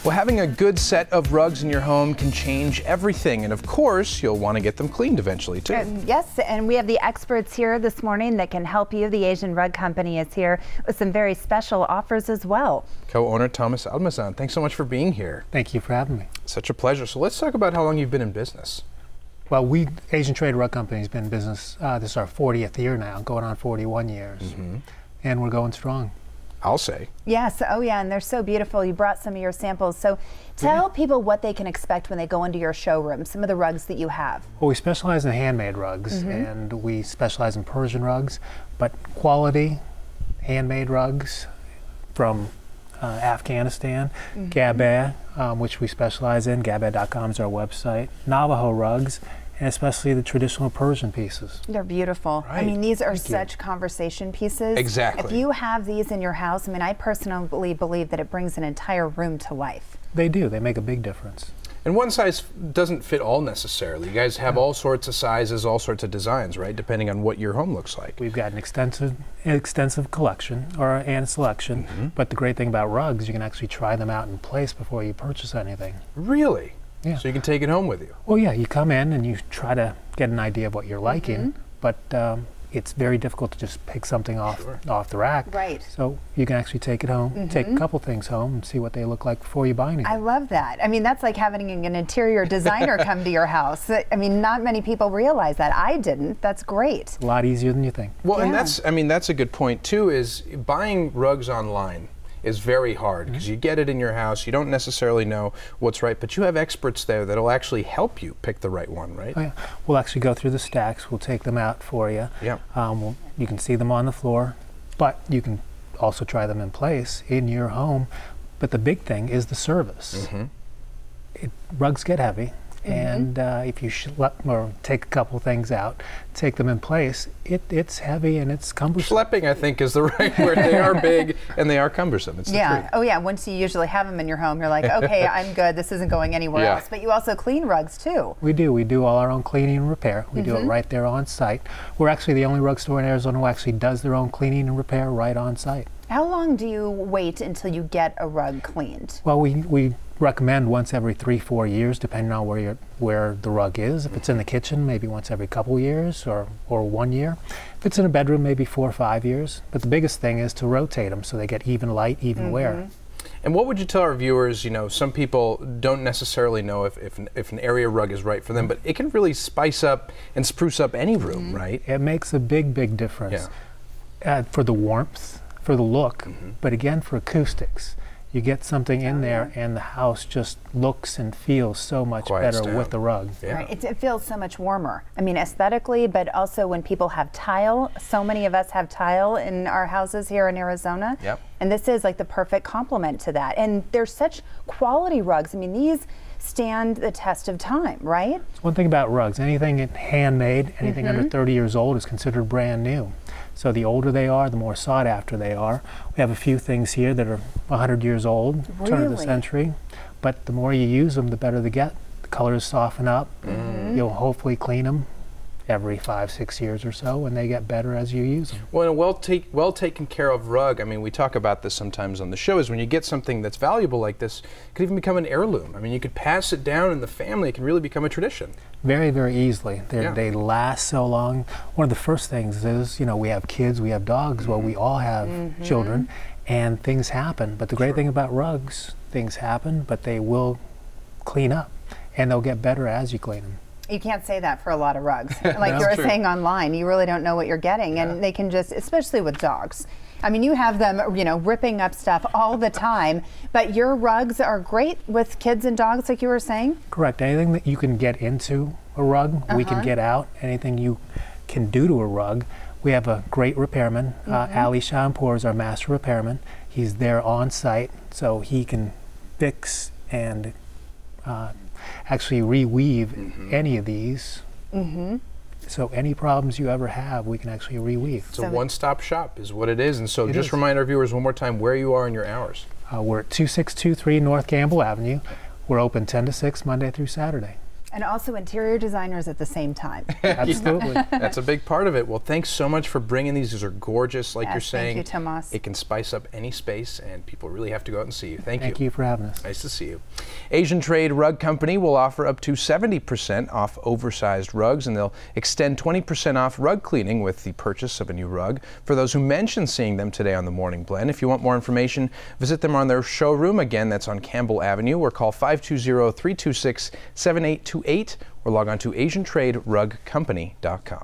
Well, having a good set of rugs in your home can change everything, and of course, you'll want to get them cleaned eventually, too. Yes, and we have the experts here this morning that can help you. The Asian Rug Company is here with some very special offers as well. Co-owner Thomas Almazan, thanks so much for being here. Thank you for having me. Such a pleasure. So let's talk about how long you've been in business. Well, Asian Trade Rug Company has been in business, this is our 40th year now, going on 41 years, and we're going strong. I'll say. Yes, oh yeah, and they're so beautiful. You brought some of your samples. So tell people what they can expect when they go into your showroom, some of the rugs that you have. Well, we specialize in handmade rugs, and we specialize in Persian rugs, but quality handmade rugs from Afghanistan, Gabay, which we specialize in. Gabay.com is our website. Navajo rugs, and especially the traditional Persian pieces. They're beautiful. Right. I mean, these are such conversation pieces. Exactly. If you have these in your house, I mean, I personally believe that it brings an entire room to life. They do. They make a big difference. And one size doesn't fit all necessarily. You guys have all sorts of sizes, all sorts of designs, right? Depending on what your home looks like. We've got an extensive collection and selection, but the great thing about rugs, you can actually try them out in place before you purchase anything. Really? Yeah. So you can take it home with you? Well, yeah, you come in and you try to get an idea of what you're liking, but it's very difficult to just pick something off the rack. Right. So you can actually take it home, take a couple things home, and see what they look like before you buy anything. I love that. I mean, that's like having an interior designer come to your house. I mean, not many people realize that. I didn't. That's great. It's a lot easier than you think. Well, and that's a good point too, is buying rugs online is very hard because you get it in your house, you don't necessarily know what's right, but you have experts there that'll actually help you pick the right one, right? Oh, yeah. We'll actually go through the stacks, we'll take them out for you. Yeah. You can see them on the floor, but you can also try them in place in your home. But the big thing is the service. Rugs get heavy, and if you take a couple things out, take them in place, it's heavy and it's cumbersome. Schlepping, I think, is the right word. They are big and they are cumbersome. It's the truth. Oh yeah, once you usually have them in your home, you're like, okay, I'm good, this isn't going anywhere else. But you also clean rugs too. We do all our own cleaning and repair. We do it right there on site. We're actually the only rug store in Arizona who actually does their own cleaning and repair right on site. How long do you wait until you get a rug cleaned? Well, we recommend once every 3-4 years, depending on where the rug is. If it's in the kitchen, maybe once every couple years or 1 year. If it's in a bedroom, maybe 4 or 5 years. But the biggest thing is to rotate them so they get even light, even wear. And what would you tell our viewers? You know, some people don't necessarily know if an area rug is right for them, but it can really spice up and spruce up any room, right? It makes a big difference for the warmth, for the look, but again for acoustics. You get something in there and the house just looks and feels so much better with the rug. Right. It feels so much warmer. I mean, aesthetically, but also when people have tile. So many of us have tile in our houses here in Arizona. And this is like the perfect complement to that. And they're such quality rugs. I mean, these stand the test of time, right? It's one thing about rugs. Anything handmade, anything under 30 years old is considered brand new. So the older they are, the more sought after they are. We have a few things here that are 100 years old, turn of the century. But the more you use them, the better they get. The colors soften up. You'll hopefully clean them every 5-6 years or so, and they get better as you use them. Well, a well taken care of rug, I mean, we talk about this sometimes on the show, is when you get something that's valuable like this, it could even become an heirloom. I mean, you could pass it down in the family. It can really become a tradition. Very easily. They last so long. One of the first things is, you know, we have kids, we have dogs, well, we all have children, and things happen. But the great thing about rugs, things happen, but they will clean up, and they'll get better as you clean them. You can't say that for a lot of rugs. Like you were saying online, you really don't know what you're getting, and they can just, especially with dogs. I mean, you have them, you know, ripping up stuff all the time, but your rugs are great with kids and dogs, like you were saying? Correct. Anything that you can get into a rug, we can get out. Anything you can do to a rug, we have a great repairman. Ali Shahnpour is our master repairman. He's there on site, so he can fix and actually reweave any of these. So any problems you ever have, we can actually reweave. It's a one-stop shop is what it is. And so just remind our viewers one more time where you are and your hours. We're at 2623 North Gamble Avenue. We're open 10 to 6 Monday through Saturday. And also interior designers at the same time. Absolutely. That's a big part of it. Well, thanks so much for bringing these. These are gorgeous, like you're saying. Thank you, Tomas. It can spice up any space, and people really have to go out and see you. Thank you. Thank you for having us. Nice to see you. Asian Trade Rug Company will offer up to 70% off oversized rugs, and they'll extend 20% off rug cleaning with the purchase of a new rug for those who mention seeing them today on the Morning Blend. If you want more information, visit them on their showroom. Again, that's on Campbell Avenue, or call 520-326-7828 or log on to AsianTradeRugCompany.com.